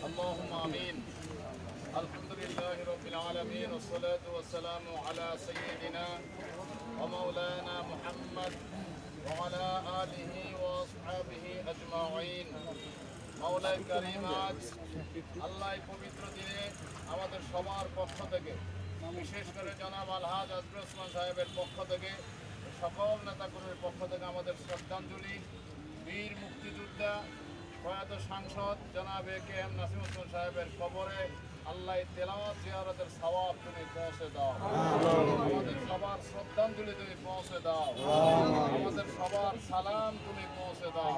اللهم آمين. الحمد لله رب العالمين والصلاة والسلام على سيدنا ومولانا محمد وعلى آله وأصحابه أجمعين. মাওলাই কারীম, আজ আল্লাহ পবিত্র দিনে আমাদের সবার পক্ষ থেকে, বিশেষ করে জনাব আলহাজ আজমল ওসমান সাহেবের পক্ষ থেকে, সকল নেতাকর্মীর পক্ষ থেকে আমাদের শ্রদ্ধাঞ্জলি বীর মুক্তিযোদ্ধা প্রয়াত সাংসদ জনাব এ.কে.এম. নাসিম উদ্দিন সাহেবের কবরে আল্লাহ তেলাওয়াত জিয়ারতের সওয়াব তুমি পৌঁছে দাও, আমাদের সবার শ্রদ্ধাঞ্জলি তুমি পৌঁছে দাও, আমাদের সবার সালাম তুমি পৌঁছে দাও।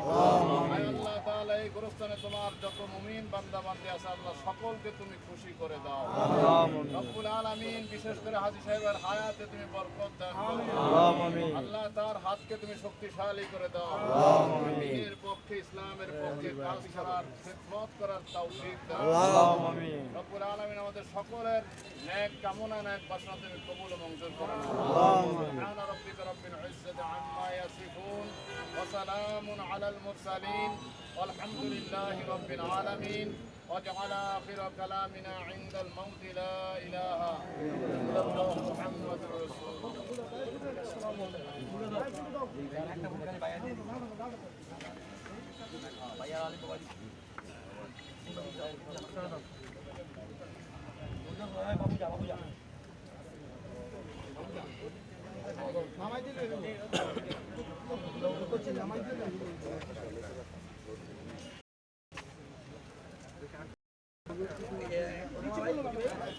আল্লাহ তাআলা এই গোরস্থানে তোমার যত মুমিন বান্দা বান্দি আছে আল্লাহ সকলকে তুমি খুশি করে দাও রব্বুল আলামিন। বিশেষ করে হাজী সাহেবের হায়াতে তুমি বরকত দান করো, আল্লাহ তার হাতকে তুমি শক্তিশালী করে দাও, দ্বীনের পক্ষে ইসলামের পক্ষে কাজ করার খিদমত করার তৌফিক দাও রব্বুল আলামিন। আমাদের সকলের নেক কামনা নেক বাসনা তুমি কবুল ও মঞ্জুর করো। সুবহান রাব্বিকা রাব্বিল ইজ্জাতি আম্মা ইয়াসিফুন ওয়া সালামুন আলাল মুরসালিন ওয়ালহামদুলিল্লাহি রাব্বিল আলামিন। واجعل آخر كلامنا عند الموت لا إله إلا الله محمد رسول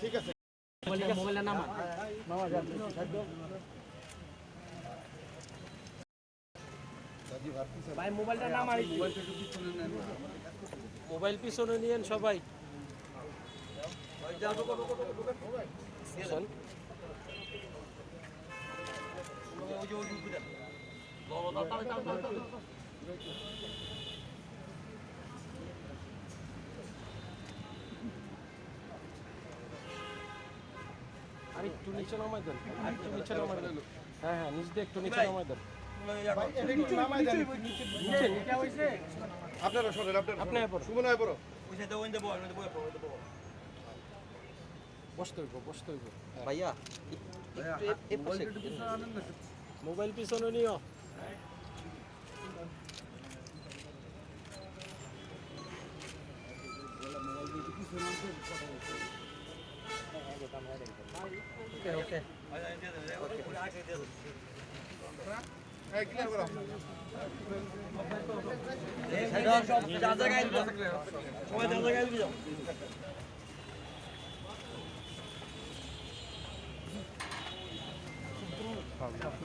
ঠিক আছে, মোবাইলের নাম ভাই, মোবাইলটা নাম আর মোবাইল পিছনে নিয়েন সবাই। আর একটু নিচে নামাই দেন, একটু নিচে নামাই দেন। হ্যাঁ হ্যাঁ, নিচ দিয়ে একটু নিচে নামাই দেন। আপনারা সরেন, আপনারা সুমন হয় বড় বসতে হইব, বসতে হইব ভাইয়া। মোবাইল পিছনে নিও। ওকে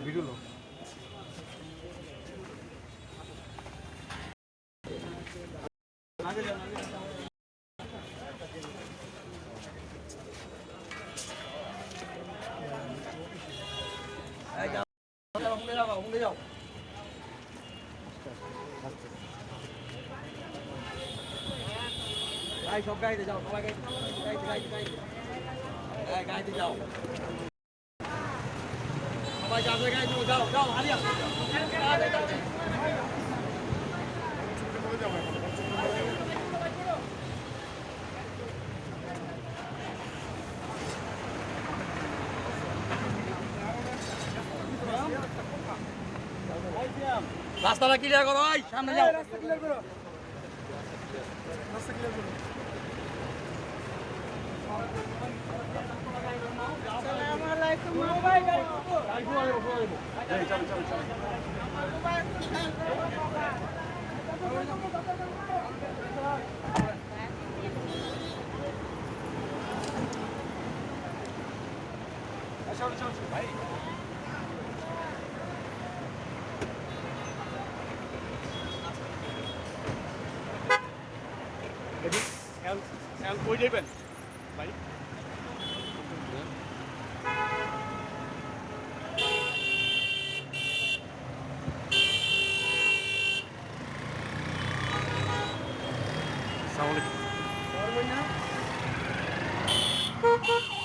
ভিডিও লো। সব গাইতে যাও, সবাই গাইতে যাও, সবাই যাবে গাইতে যাও, যাও আলিয়া রাস্তাটা ক্লিয়ার করো, সামনে যাও, রাস্তা ক্লিয়ার করো, রাস্তা ক্লিয়ার করো। আসসালামু আলাইকুম ভাই। চল চল চল। চল চল ভাই। কই যাবেন?